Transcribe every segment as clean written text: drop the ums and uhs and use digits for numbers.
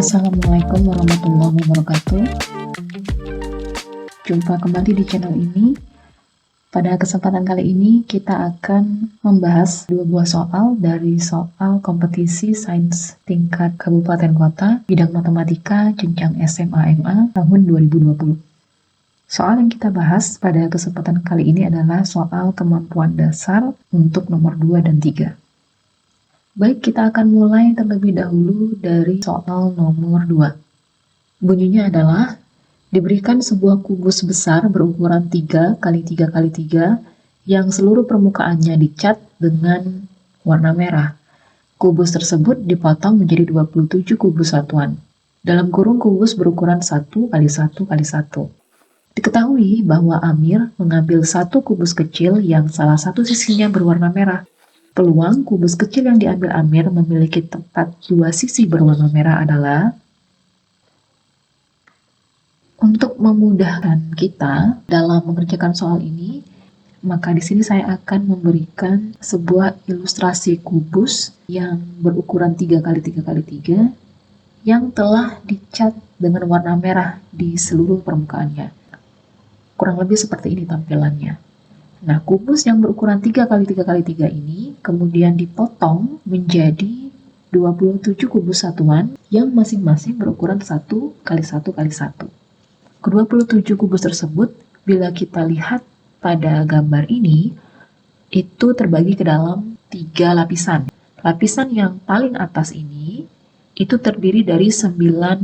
Assalamualaikum warahmatullahi wabarakatuh. Jumpa kembali di channel ini. Pada kesempatan kali ini kita akan membahas dua buah soal dari soal kompetisi sains tingkat kabupaten kota bidang matematika jenjang SMA-MA tahun 2020. Soal yang kita bahas pada kesempatan kali ini adalah soal kemampuan dasar untuk nomor 2 dan 3. Baik, kita akan mulai terlebih dahulu dari soal nomor 2. Bunyinya adalah, diberikan sebuah kubus besar berukuran 3 x 3 x 3 yang seluruh permukaannya dicat dengan warna merah. Kubus tersebut dipotong menjadi 27 kubus satuan. Dalam kurung kubus berukuran 1 x 1 x 1. Diketahui bahwa Amir mengambil satu kubus kecil yang salah satu sisinya berwarna merah. Peluang kubus kecil yang diambil Amir memiliki tepat dua sisi berwarna merah adalah. Untuk memudahkan kita dalam mengerjakan soal ini, maka di sini saya akan memberikan sebuah ilustrasi kubus yang berukuran 3 x 3 x 3 yang telah dicat dengan warna merah di seluruh permukaannya. Kurang lebih seperti ini tampilannya. Nah, kubus yang berukuran 3 x 3 x 3 ini kemudian dipotong menjadi 27 kubus satuan yang masing-masing berukuran 1 x 1 x 1. Ke-27 kubus tersebut, bila kita lihat pada gambar ini, itu terbagi ke dalam 3 lapisan. Lapisan yang paling atas ini, itu terdiri dari 9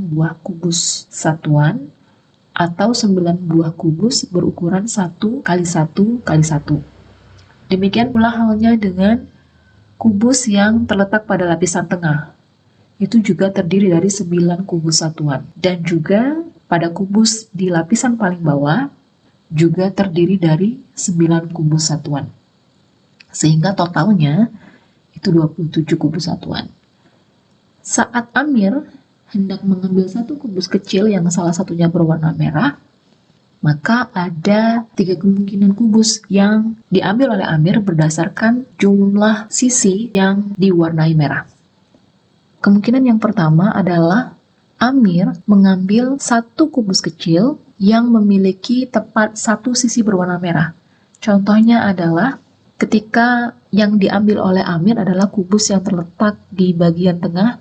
buah kubus satuan, atau 9 buah kubus berukuran 1 x 1 x 1. Demikian pula halnya dengan kubus yang terletak pada lapisan tengah. Itu juga terdiri dari 9 kubus satuan. Dan juga pada kubus di lapisan paling bawah juga terdiri dari 9 kubus satuan. Sehingga totalnya itu 27 kubus satuan. Saat Amir hendak mengambil satu kubus kecil yang salah satunya berwarna merah, maka ada 3 kemungkinan kubus yang diambil oleh Amir berdasarkan jumlah sisi yang diwarnai merah. Kemungkinan yang pertama adalah Amir mengambil satu kubus kecil yang memiliki tepat satu sisi berwarna merah. Contohnya adalah ketika yang diambil oleh Amir adalah kubus yang terletak di bagian tengah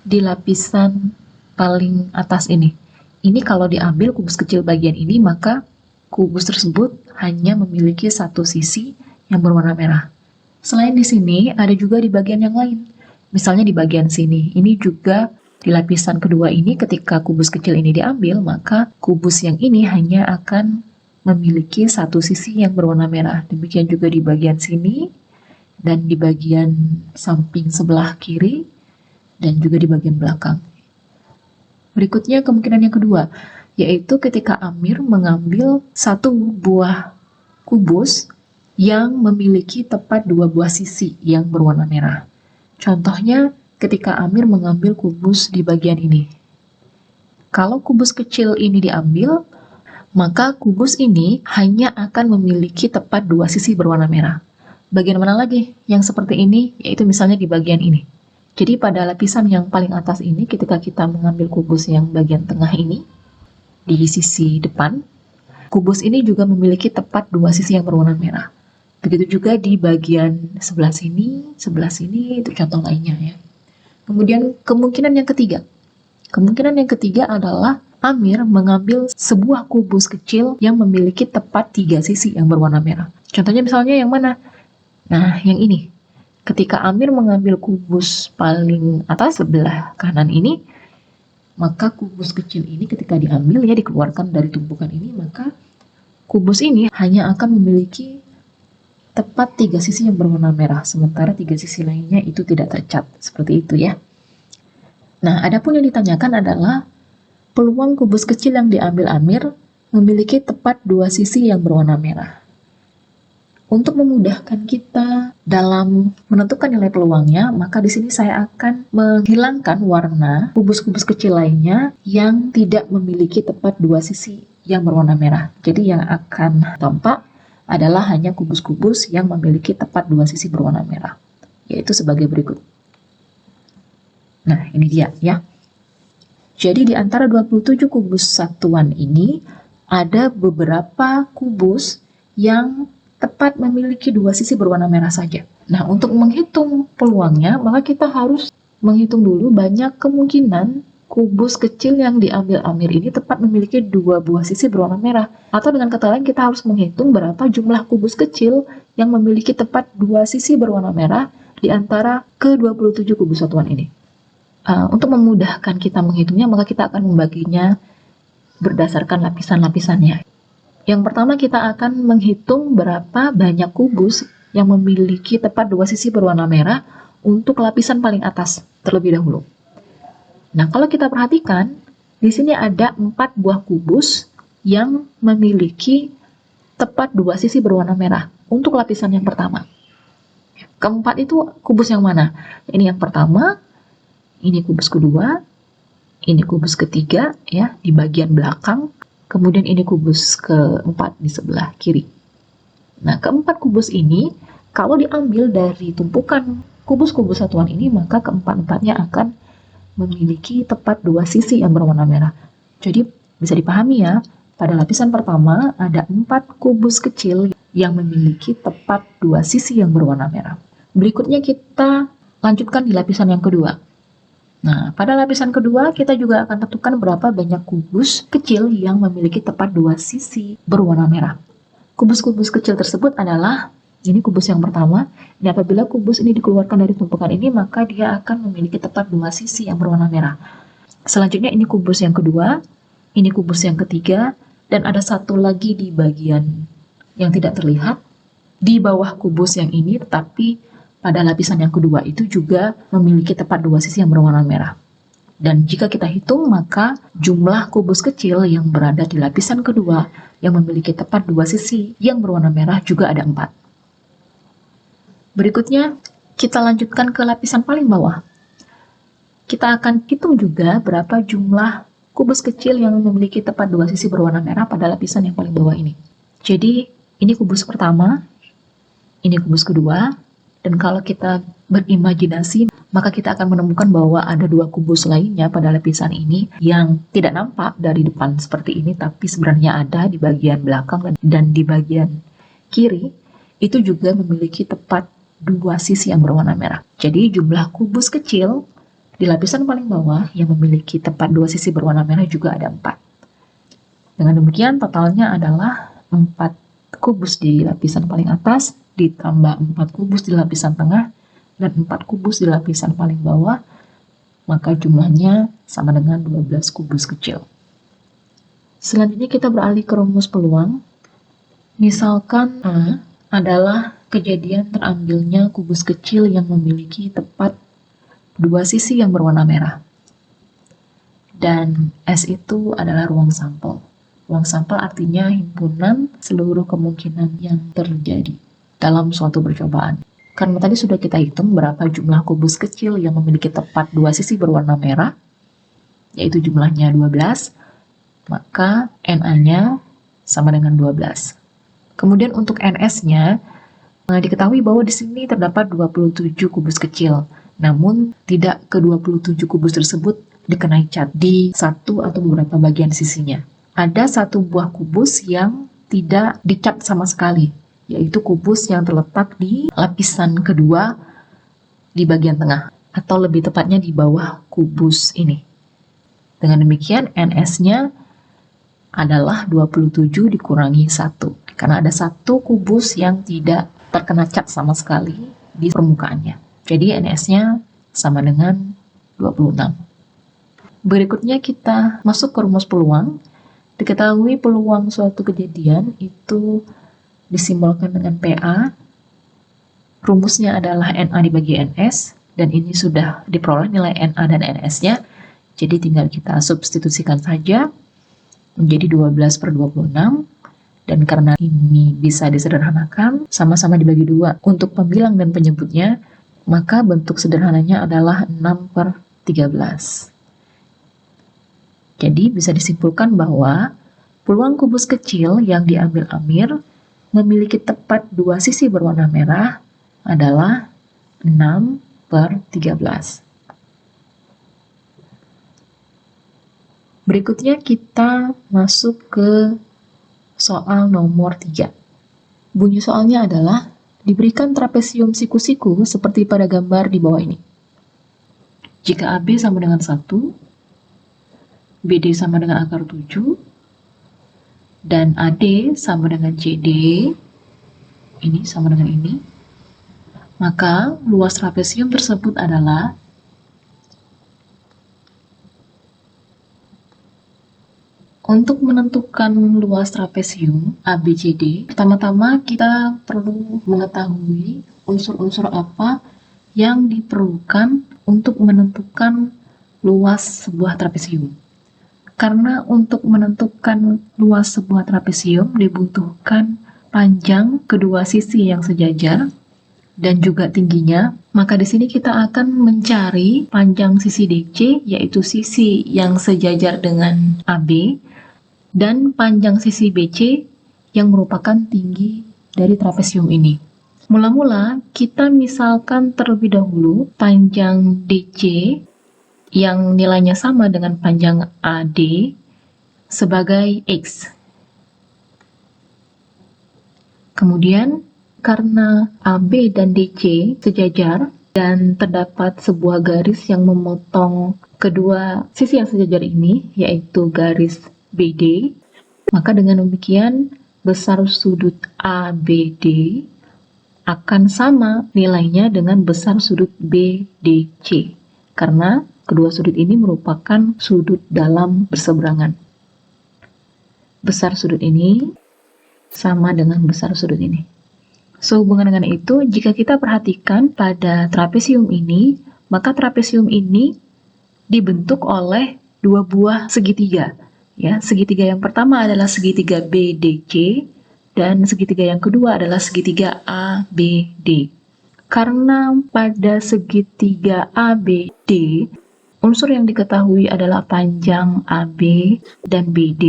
di lapisan paling atas ini. Ini kalau diambil kubus kecil bagian ini, maka kubus tersebut hanya memiliki satu sisi yang berwarna merah. Selain di sini, ada juga di bagian yang lain. Misalnya di bagian sini, ini juga di lapisan kedua ini ketika kubus kecil ini diambil, maka kubus yang ini hanya akan memiliki satu sisi yang berwarna merah. Demikian juga di bagian sini, dan di bagian samping sebelah kiri, dan juga di bagian belakang. Berikutnya kemungkinan yang kedua, yaitu ketika Amir mengambil satu buah kubus yang memiliki tepat 2 buah sisi yang berwarna merah. Contohnya ketika Amir mengambil kubus di bagian ini. Kalau kubus kecil ini diambil, maka kubus ini hanya akan memiliki tepat 2 sisi berwarna merah. Bagian mana lagi yang seperti ini? Yaitu misalnya di bagian ini. Jadi pada lapisan yang paling atas ini, ketika kita mengambil kubus yang bagian tengah ini, di sisi depan, kubus ini juga memiliki tepat 2 sisi yang berwarna merah. Begitu juga di bagian sebelah sini, itu contoh lainnya ya. Kemudian kemungkinan yang ketiga. Kemungkinan yang ketiga adalah Amir mengambil sebuah kubus kecil yang memiliki tepat 3 sisi yang berwarna merah. Contohnya misalnya yang mana? Nah, yang ini. Ketika Amir mengambil kubus paling atas sebelah kanan ini, maka kubus kecil ini ketika diambil, ya dikeluarkan dari tumpukan ini, maka kubus ini hanya akan memiliki tepat 3 sisi yang berwarna merah, sementara 3 sisi lainnya itu tidak tercat, seperti itu ya. Nah, adapun yang ditanyakan adalah peluang kubus kecil yang diambil Amir memiliki tepat 2 sisi yang berwarna merah. Untuk memudahkan kita dalam menentukan nilai peluangnya, maka di sini saya akan menghilangkan warna kubus-kubus kecil lainnya yang tidak memiliki tepat 2 sisi yang berwarna merah. Jadi yang akan tampak adalah hanya kubus-kubus yang memiliki tepat 2 sisi berwarna merah, yaitu sebagai berikut. Nah, ini dia ya. Jadi di antara 27 kubus satuan ini, ada beberapa kubus yang tepat memiliki dua sisi berwarna merah saja. Nah, untuk menghitung peluangnya, maka kita harus menghitung dulu banyak kemungkinan kubus kecil yang diambil Amir ini tepat memiliki dua buah sisi berwarna merah. Atau dengan kata lain, kita harus menghitung berapa jumlah kubus kecil yang memiliki tepat dua sisi berwarna merah di antara ke-27 kubus satuan ini. Untuk memudahkan kita menghitungnya, maka kita akan membaginya berdasarkan lapisan-lapisannya. Yang pertama, kita akan menghitung berapa banyak kubus yang memiliki tepat dua sisi berwarna merah untuk lapisan paling atas terlebih dahulu. Nah, kalau kita perhatikan, di sini ada 4 buah kubus yang memiliki tepat dua sisi berwarna merah untuk lapisan yang pertama. Keempat itu kubus yang mana? Ini yang pertama, ini kubus kedua, ini kubus ketiga ya di bagian belakang, kemudian ini kubus keempat di sebelah kiri. Nah, keempat kubus ini kalau diambil dari tumpukan kubus-kubus satuan ini, maka keempat-empatnya akan memiliki tepat dua sisi yang berwarna merah. Jadi bisa dipahami ya, pada lapisan pertama ada 4 kubus kecil yang memiliki tepat dua sisi yang berwarna merah. Berikutnya kita lanjutkan di lapisan yang kedua. Nah, pada lapisan kedua kita juga akan tentukan berapa banyak kubus kecil yang memiliki tepat dua sisi berwarna merah. Kubus-kubus kecil tersebut adalah, ini kubus yang pertama, dan apabila kubus ini dikeluarkan dari tumpukan ini, maka dia akan memiliki tepat dua sisi yang berwarna merah. Selanjutnya ini kubus yang kedua, ini kubus yang ketiga, dan ada satu lagi di bagian yang tidak terlihat, di bawah kubus yang ini, tetapi pada lapisan yang kedua itu juga memiliki tepat dua sisi yang berwarna merah. Dan jika kita hitung, maka jumlah kubus kecil yang berada di lapisan kedua yang memiliki tepat dua sisi yang berwarna merah juga ada 4. Berikutnya, kita lanjutkan ke lapisan paling bawah. Kita akan hitung juga berapa jumlah kubus kecil yang memiliki tepat dua sisi berwarna merah pada lapisan yang paling bawah ini. Jadi, ini kubus pertama, ini kubus kedua, dan kalau kita berimajinasi, maka kita akan menemukan bahwa ada 2 kubus lainnya pada lapisan ini yang tidak nampak dari depan seperti ini, tapi sebenarnya ada di bagian belakang dan di bagian kiri, itu juga memiliki tepat dua sisi yang berwarna merah. Jadi jumlah kubus kecil di lapisan paling bawah yang memiliki tepat dua sisi berwarna merah juga ada 4. Dengan demikian totalnya adalah 4 kubus di lapisan paling atas, ditambah 4 kubus di lapisan tengah, dan 4 kubus di lapisan paling bawah, maka jumlahnya sama dengan 12 kubus kecil. Selanjutnya kita beralih ke rumus peluang. Misalkan A adalah kejadian terambilnya kubus kecil yang memiliki tepat dua sisi yang berwarna merah. Dan S itu adalah ruang sampel. Ruang sampel artinya himpunan seluruh kemungkinan yang terjadi dalam suatu percobaan. Karena tadi sudah kita hitung berapa jumlah kubus kecil yang memiliki tepat dua sisi berwarna merah, yaitu jumlahnya 12, maka NA-nya sama dengan 12. Kemudian untuk NS-nya, diketahui bahwa di sini terdapat 27 kubus kecil, namun tidak ke-27 kubus tersebut dikenai cat di satu atau beberapa bagian sisinya. Ada satu buah kubus yang tidak dicat sama sekali, yaitu kubus yang terletak di lapisan kedua di bagian tengah, atau lebih tepatnya di bawah kubus ini. Dengan demikian, NS-nya adalah 27 dikurangi 1, karena ada satu kubus yang tidak terkena cat sama sekali di permukaannya. Jadi NS-nya sama dengan 26. Berikutnya kita masuk ke rumus peluang. Diketahui peluang suatu kejadian itu disimbolkan dengan PA, rumusnya adalah NA dibagi NS, dan ini sudah diperoleh nilai NA dan NS-nya, jadi tinggal kita substitusikan saja menjadi 12/26, dan karena ini bisa disederhanakan, sama-sama dibagi 2 untuk pembilang dan penyebutnya, maka bentuk sederhananya adalah 6/13. Jadi bisa disimpulkan bahwa peluang kubus kecil yang diambil Amir memiliki tepat dua sisi berwarna merah adalah 6/13. Berikutnya kita masuk ke soal nomor 3. Bunyi soalnya adalah, diberikan trapesium siku-siku seperti pada gambar di bawah ini. Jika AB sama dengan 1, BD sama dengan akar 7, dan AD sama dengan CD, ini sama dengan ini, maka luas trapesium tersebut adalah untuk menentukan luas trapesium ABCD, pertama-tama kita perlu mengetahui unsur-unsur apa yang diperlukan untuk menentukan luas sebuah trapesium. Karena untuk menentukan luas sebuah trapesium dibutuhkan panjang kedua sisi yang sejajar dan juga tingginya, maka di sini kita akan mencari panjang sisi DC, yaitu sisi yang sejajar dengan AB, dan panjang sisi BC yang merupakan tinggi dari trapesium ini. Mula-mula kita misalkan terlebih dahulu panjang DC yang nilainya sama dengan panjang AD sebagai X. Kemudian karena AB dan DC sejajar dan terdapat sebuah garis yang memotong kedua sisi yang sejajar ini, yaitu garis BD, maka dengan demikian besar sudut ABD akan sama nilainya dengan besar sudut BDC, karena kedua sudut ini merupakan sudut dalam berseberangan. Besar sudut ini sama dengan besar sudut ini. Sehubungan dengan itu, jika kita perhatikan pada trapesium ini, maka trapesium ini dibentuk oleh dua buah segitiga. Ya, segitiga yang pertama adalah segitiga BDC dan segitiga yang kedua adalah segitiga ABD. Karena pada segitiga ABD, unsur yang diketahui adalah panjang AB dan BD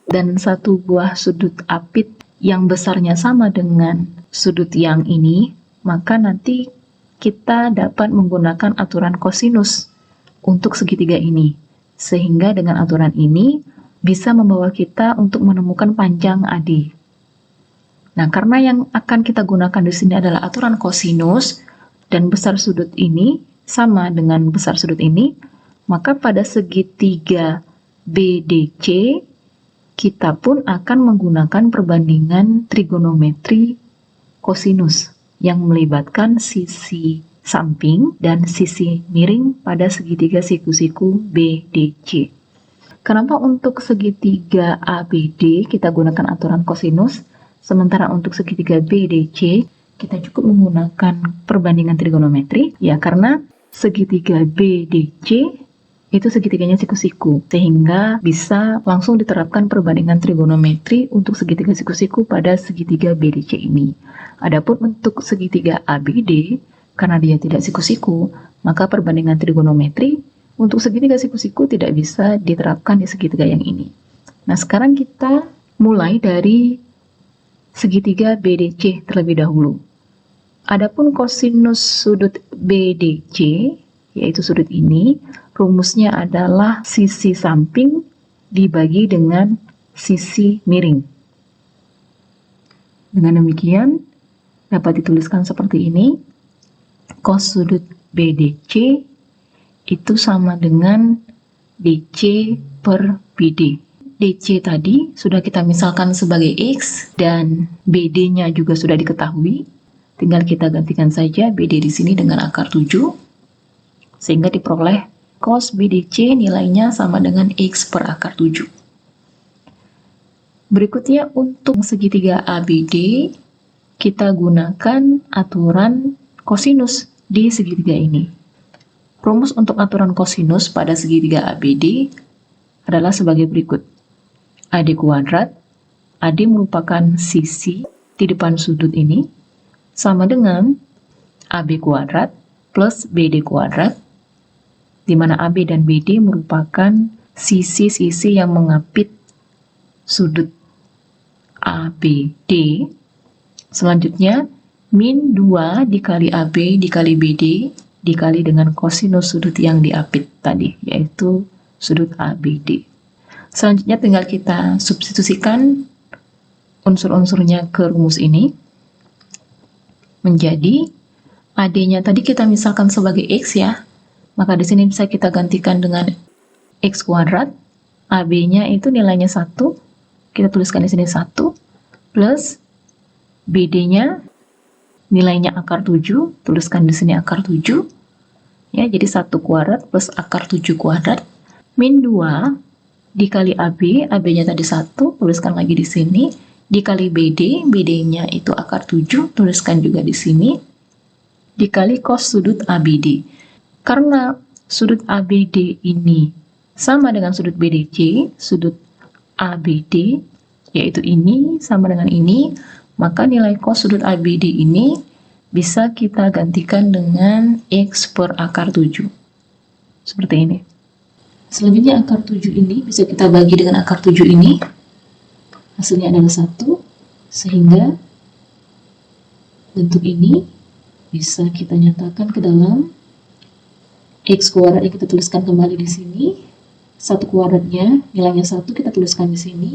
dan satu buah sudut apit yang besarnya sama dengan sudut yang ini, maka nanti kita dapat menggunakan aturan kosinus untuk segitiga ini. Sehingga dengan aturan ini bisa membawa kita untuk menemukan panjang AD. Nah, karena yang akan kita gunakan di sini adalah aturan kosinus dan besar sudut ini sama dengan besar sudut ini, maka pada segitiga BDC kita pun akan menggunakan perbandingan trigonometri kosinus yang melibatkan sisi samping dan sisi miring pada segitiga siku-siku BDC. Kenapa untuk segitiga ABD kita gunakan aturan kosinus, sementara untuk segitiga BDC kita cukup menggunakan perbandingan trigonometri? Ya, karena segitiga BDC itu segitiganya siku-siku, sehingga bisa langsung diterapkan perbandingan trigonometri untuk segitiga siku-siku pada segitiga BDC ini. Adapun untuk segitiga ABD, karena dia tidak siku-siku, maka perbandingan trigonometri untuk segitiga siku-siku tidak bisa diterapkan di segitiga yang ini. Nah, sekarang kita mulai dari segitiga BDC terlebih dahulu. Adapun kosinus sudut BDC, yaitu sudut ini, rumusnya adalah sisi samping dibagi dengan sisi miring. Dengan demikian, dapat dituliskan seperti ini. Cos sudut BDC itu sama dengan DC per BD. DC tadi sudah kita misalkan sebagai X dan BD-nya juga sudah diketahui. Tinggal kita gantikan saja BD di sini dengan akar 7 sehingga diperoleh cos BDC nilainya sama dengan X per akar 7. Berikutnya untuk segitiga ABD kita gunakan aturan kosinus di segitiga ini. Rumus untuk aturan kosinus pada segitiga ABD adalah sebagai berikut. AD kuadrat, AD merupakan sisi di depan sudut ini, sama dengan AB kuadrat plus BD kuadrat, di mana AB dan BD merupakan sisi-sisi yang mengapit sudut ABD. Selanjutnya, min 2 dikali AB dikali BD dikali dengan kosinus sudut yang diapit tadi, yaitu sudut ABD. Selanjutnya tinggal kita substitusikan unsur-unsurnya ke rumus ini. Menjadi AD-nya tadi kita misalkan sebagai X ya. Maka di sini bisa kita gantikan dengan X kuadrat. AB-nya itu nilainya 1. Kita tuliskan di sini 1 plus BD-nya nilainya akar 7, tuliskan di sini akar 7. Ya, jadi 1 kuadrat plus akar 7 kuadrat min 2 dikali AB, AB-nya tadi 1, tuliskan lagi di sini, dikali BD, BD-nya itu akar 7, tuliskan juga di sini, dikali cos sudut ABD. Karena sudut ABD ini sama dengan sudut BDC, sudut ABD, yaitu ini sama dengan ini, maka nilai cos sudut ABD ini bisa kita gantikan dengan X per akar 7. Seperti ini. Selanjutnya akar 7 ini bisa kita bagi dengan akar 7 ini. Hasilnya adalah 1, sehingga bentuk ini bisa kita nyatakan ke dalam X kuadrat yang kita tuliskan kembali di sini. 1 kuadratnya nilainya 1 kita tuliskan di sini.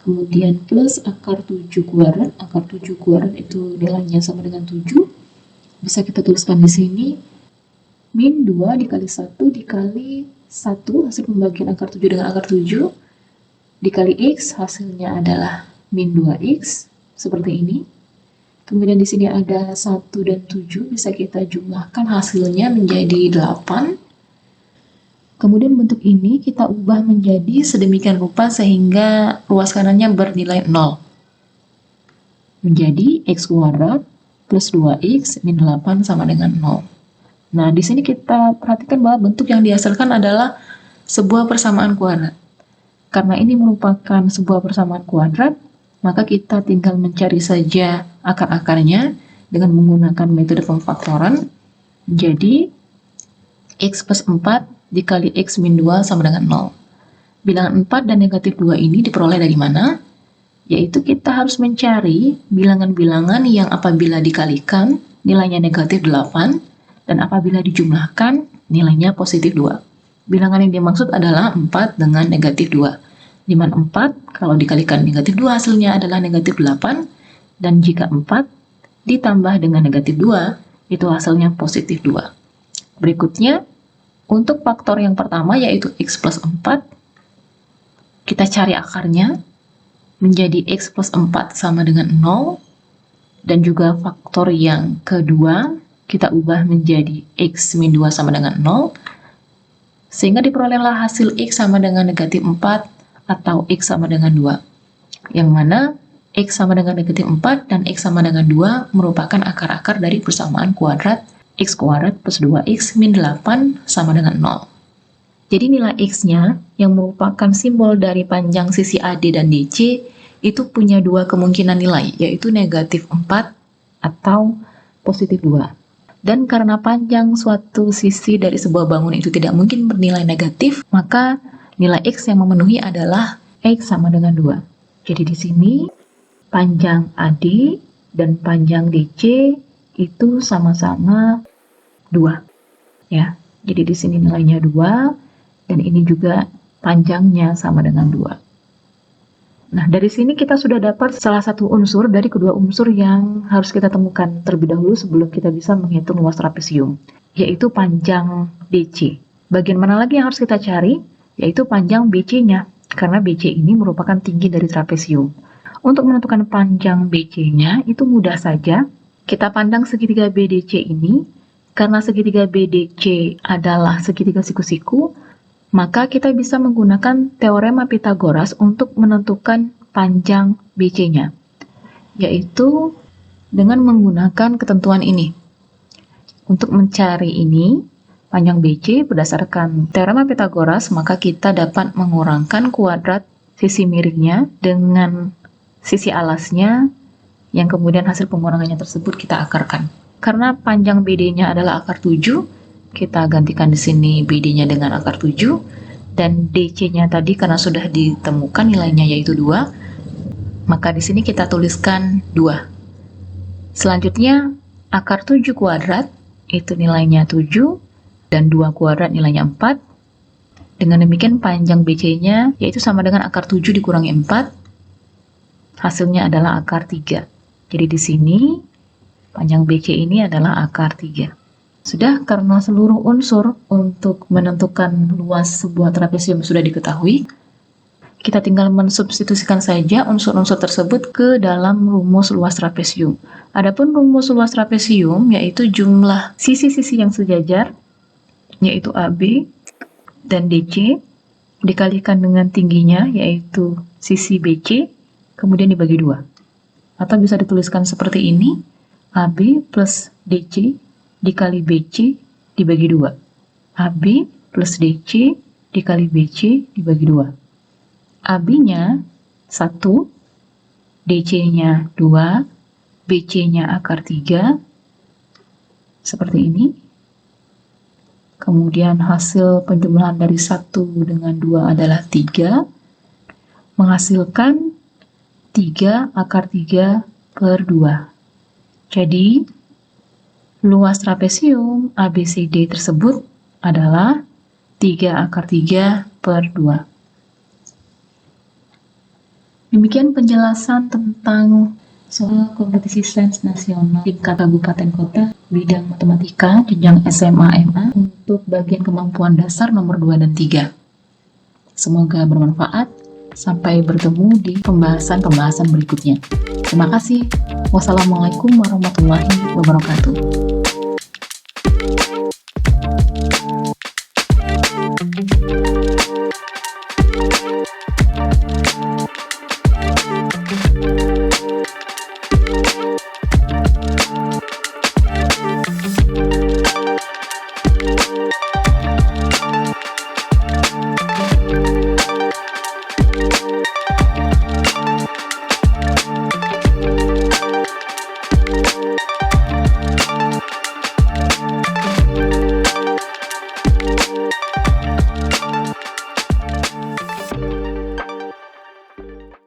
Kemudian plus akar 7 kuadrat, akar 7 kuadrat itu nilainya sama dengan 7. Bisa kita tuliskan di sini, min 2 dikali 1 dikali 1, hasil pembagian akar 7 dengan akar 7, dikali X, hasilnya adalah min 2X, seperti ini. Kemudian di sini ada 1 dan 7, bisa kita jumlahkan hasilnya menjadi 8. Kemudian bentuk ini kita ubah menjadi sedemikian rupa sehingga ruas kanannya bernilai 0. Menjadi X kuadrat plus 2X min 8 sama dengan 0. Nah, di sini kita perhatikan bahwa bentuk yang dihasilkan adalah sebuah persamaan kuadrat. Karena ini merupakan sebuah persamaan kuadrat, maka kita tinggal mencari saja akar-akarnya dengan menggunakan metode pemfaktoran. Jadi, X plus 4 dikali X min 2 sama dengan 0. Bilangan 4 dan negatif 2 ini diperoleh dari mana? Yaitu kita harus mencari bilangan-bilangan yang apabila dikalikan nilainya negatif 8 dan apabila dijumlahkan nilainya positif 2. Bilangan yang dimaksud adalah 4 dengan negatif 2. Di mana 4 kalau dikalikan negatif 2 hasilnya adalah negatif 8, dan jika 4 ditambah dengan negatif 2 itu hasilnya positif 2. Berikutnya, untuk faktor yang pertama yaitu X plus 4, kita cari akarnya menjadi X plus 4 sama dengan 0, dan juga faktor yang kedua kita ubah menjadi X min 2 sama dengan 0, sehingga diperolehlah hasil X sama dengan negatif 4 atau X sama dengan 2, yang mana X sama dengan negatif 4 dan X sama dengan 2 merupakan akar-akar dari persamaan kuadrat X kuadrat plus 2X min 8 sama dengan 0. Jadi nilai X-nya yang merupakan simbol dari panjang sisi AD dan DC itu punya dua kemungkinan nilai, yaitu negatif 4 atau positif 2. Dan karena panjang suatu sisi dari sebuah bangunan itu tidak mungkin bernilai negatif, maka nilai X yang memenuhi adalah X sama dengan 2. Jadi di sini panjang AD dan panjang DC itu sama-sama 2. Ya. Jadi di sini nilainya 2 dan ini juga panjangnya sama dengan 2. Nah, dari sini kita sudah dapat salah satu unsur dari kedua unsur yang harus kita temukan terlebih dahulu sebelum kita bisa menghitung luas trapesium, yaitu panjang BC. Bagian mana lagi yang harus kita cari? Yaitu panjang BC-nya, karena BC ini merupakan tinggi dari trapesium. Untuk menentukan panjang BC-nya itu mudah saja. Kita pandang segitiga BDC ini, karena segitiga BDC adalah segitiga siku-siku, maka kita bisa menggunakan teorema Pythagoras untuk menentukan panjang BC-nya, yaitu dengan menggunakan ketentuan ini. Untuk mencari ini, panjang BC berdasarkan teorema Pythagoras, maka kita dapat mengurangkan kuadrat sisi miringnya dengan sisi alasnya, yang kemudian hasil pengurangannya tersebut kita akarkan. Karena panjang BD-nya adalah akar 7, kita gantikan di sini BD-nya dengan akar 7, dan DC-nya tadi karena sudah ditemukan nilainya yaitu 2, maka di sini kita tuliskan 2. Selanjutnya, akar 7 kuadrat itu nilainya 7, dan 2 kuadrat nilainya 4, Dengan demikian panjang BC-nya yaitu sama dengan akar 7 dikurangi 4. Hasilnya adalah akar 3. Jadi di sini panjang BC ini adalah akar 3. Sudah, karena seluruh unsur untuk menentukan luas sebuah trapesium sudah diketahui, kita tinggal mensubstitusikan saja unsur-unsur tersebut ke dalam rumus luas trapesium. Adapun rumus luas trapesium yaitu jumlah sisi-sisi yang sejajar, yaitu AB dan DC, dikalikan dengan tingginya, yaitu sisi BC, kemudian dibagi 2. Atau bisa dituliskan seperti ini, AB plus DC dikali BC dibagi 2. AB plus DC dikali BC dibagi 2. AB-nya 1, DC-nya 2, BC-nya akar 3, seperti ini. Kemudian hasil penjumlahan dari 1 dengan 2 adalah 3, menghasilkan 3 akar 3 per 2. Jadi, luas trapesium ABCD tersebut adalah 3 akar 3 per 2. Demikian penjelasan tentang soal kompetisi sains nasional tingkat kabupaten kota bidang matematika jenjang SMA/MA untuk bagian kemampuan dasar nomor 2 dan 3. Semoga bermanfaat. Sampai bertemu di pembahasan-pembahasan berikutnya. Terima kasih. Wassalamualaikum warahmatullahi wabarakatuh.